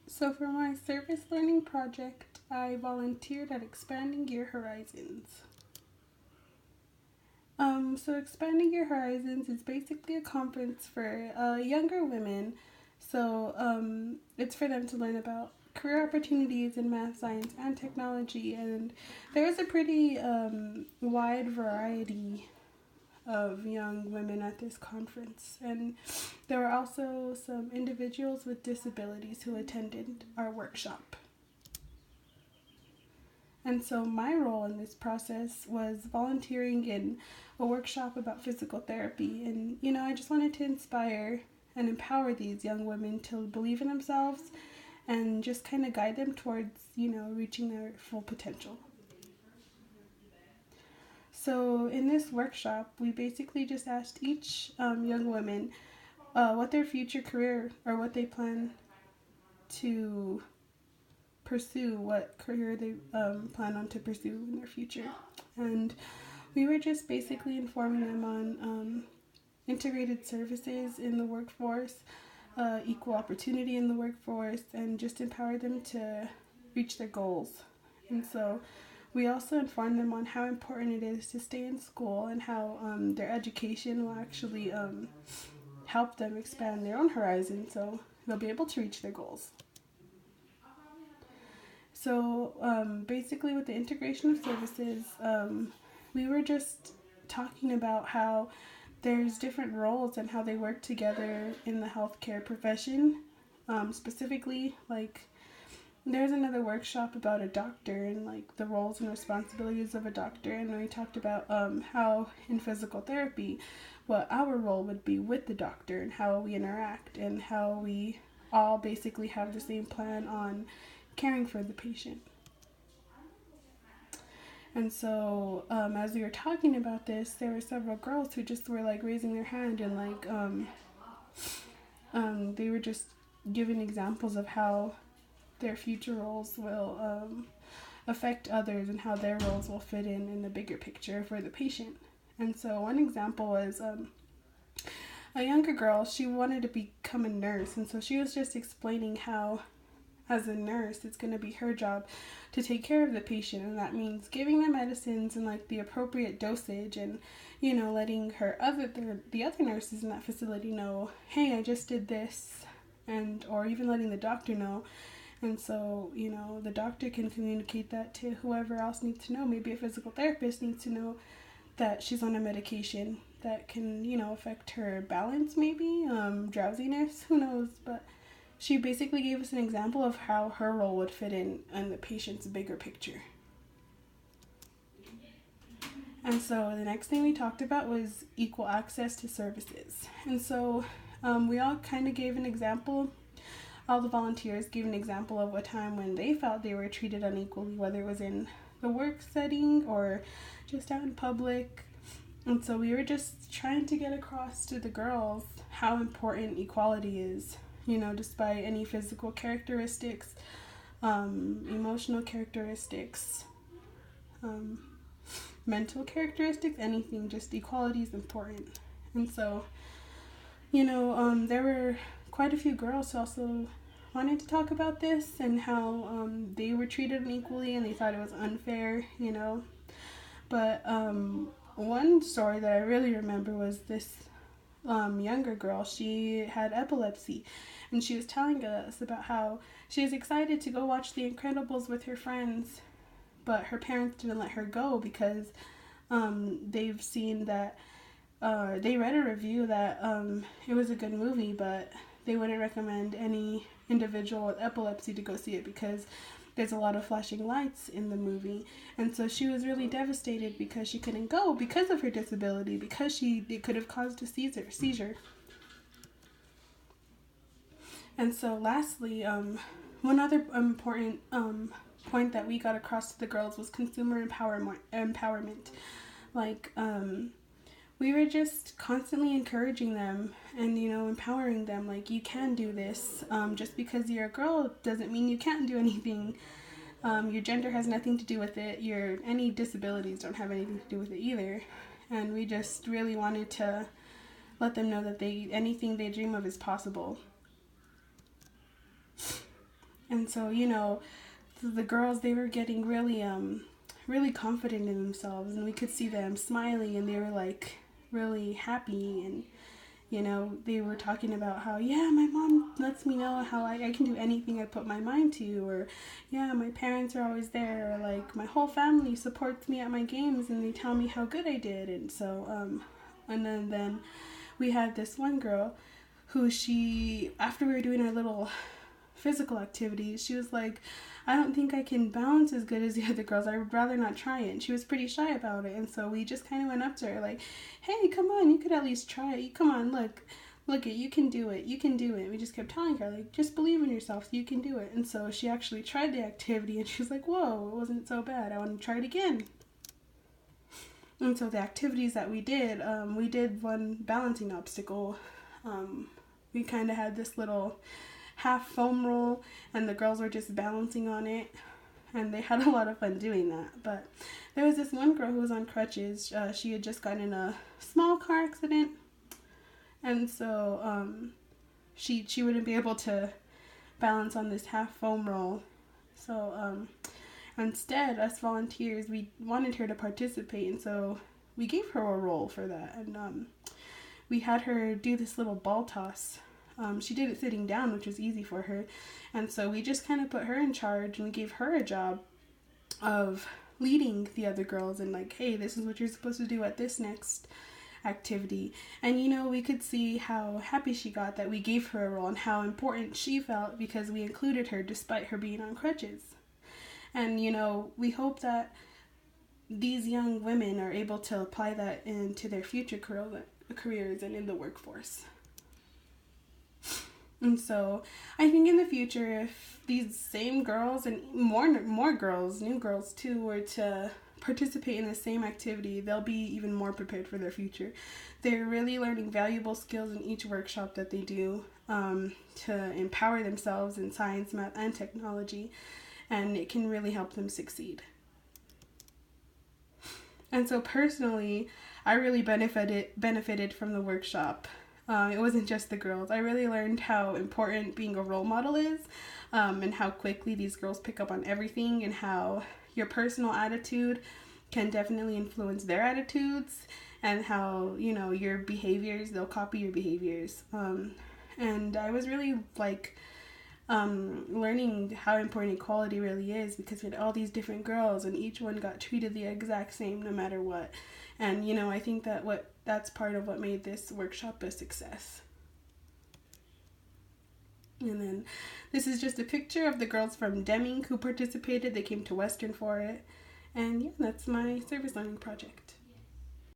So, for my service learning project, I volunteered at Expanding Your Horizons. So Expanding Your Horizons is basically a conference for younger women. It's for them to learn about career opportunities in math, science, and technology. And there is a pretty wide variety of young women at this conference. And there were also some individuals with disabilities who attended our workshop. And so my role in this process was volunteering in a workshop about physical therapy. And, I just wanted to inspire and empower these young women to believe in themselves and just kind of guide them towards, reaching their full potential. So in this workshop, we basically just asked each young woman what their future career or what they plan to pursue, what career they plan on to pursue in their future. And we were just basically informing them on integrated services in the workforce, equal opportunity in the workforce, and just empower them to reach their goals. And so we also informed them on how important it is to stay in school and how their education will actually help them expand their own horizon so they'll be able to reach their goals. So basically, with the integration of services, we were just talking about how there's different roles and how they work together in the healthcare profession. Specifically, like there's another workshop about a doctor and like the roles and responsibilities of a doctor, and we talked about how in physical therapy, what our role would be with the doctor and how we interact and how we all basically have the same plan on caring for the patient. And so, as we were talking about this, there were several girls who just were like raising their hand and like they were just giving examples of how their future roles will affect others and how their roles will fit in the bigger picture for the patient. And so, one example was a younger girl. She wanted to become a nurse, and so she was just explaining how as a nurse, it's going to be her job to take care of the patient, and that means giving them medicines and like the appropriate dosage, and letting the other nurses in that facility know, hey, I just did this, and or even letting the doctor know. And so the doctor can communicate that to whoever else needs to know. Maybe a physical therapist needs to know that she's on a medication that can affect her balance, maybe drowsiness, who knows. But she basically gave us an example of how her role would fit in the patient's bigger picture. And so the next thing we talked about was equal access to services. And so we all kind of gave an example. All the volunteers gave an example of a time when they felt they were treated unequally, whether it was in the work setting or just out in public. And so we were just trying to get across to the girls how important equality is. Despite any physical characteristics, emotional characteristics, mental characteristics, anything, just equality is important. And so, there were quite a few girls who also wanted to talk about this and how they were treated unequally and they thought it was unfair, But one story that I really remember was this younger girl. She had epilepsy, and she was telling us about how she was excited to go watch The Incredibles with her friends, but her parents didn't let her go because they've seen that they read a review that it was a good movie, but they wouldn't recommend any individual with epilepsy to go see it because there's a lot of flashing lights in the movie. And so she was really devastated because she couldn't go because of her disability, because it could have caused a seizure. And so lastly, one other important point that we got across to the girls was consumer empowerment. Like, we were just constantly encouraging them and, empowering them. Like, you can do this. Just because you're a girl doesn't mean you can't do anything. Your gender has nothing to do with it. Any disabilities don't have anything to do with it either. And we just really wanted to let them know that anything they dream of is possible. And so, you know, the girls, they were getting really confident in themselves, and we could see them smiling, and they were like really happy. And you know, they were talking about how, yeah, my mom lets me know how I can do anything I put my mind to, or yeah, my parents are always there, or like my whole family supports me at my games and they tell me how good I did. And so and then we had this one girl who, she, after we were doing our little physical activities, she was like, I don't think I can balance as good as the other girls. I would rather not try it. And she was pretty shy about it. And so we just kind of went up to her like, hey, come on, you could at least try it. Come on, look it, you can do it. You can do it. We just kept telling her, like, just believe in yourself. You can do it. And so she actually tried the activity, and she was like, whoa, it wasn't so bad. I want to try it again. And so the activities that we did one balancing obstacle. We kind of had this little half foam roll, and the girls were just balancing on it, and they had a lot of fun doing that. But there was this one girl who was on crutches. She had just gotten in a small car accident, and so she wouldn't be able to balance on this half foam roll. So instead, us volunteers, we wanted her to participate, and so we gave her a role for that. And we had her do this little ball toss. She did it sitting down, which was easy for her. And so we just kind of put her in charge, and we gave her a job of leading the other girls and like, hey, this is what you're supposed to do at this next activity. And you know, we could see how happy she got that we gave her a role, and how important she felt because we included her despite her being on crutches. And you know, we hope that these young women are able to apply that into their future careers and in the workforce. And so I think in the future, if these same girls and more girls, new girls too, were to participate in the same activity, they'll be even more prepared for their future. They're really learning valuable skills in each workshop that they do, to empower themselves in science, math, and technology, and it can really help them succeed. And so personally, I really benefited from the workshop. It wasn't just the girls. I really learned how important being a role model is, and how quickly these girls pick up on everything, and how your personal attitude can definitely influence their attitudes, and how, you know, your behaviors, they'll copy your behaviors. And I was really like learning how important equality really is, because we had all these different girls and each one got treated the exact same no matter what. And you know, I think that's part of what made this workshop a success. And then this is just a picture of the girls from Deming who participated. They came to Western for it. And yeah, that's my service learning project.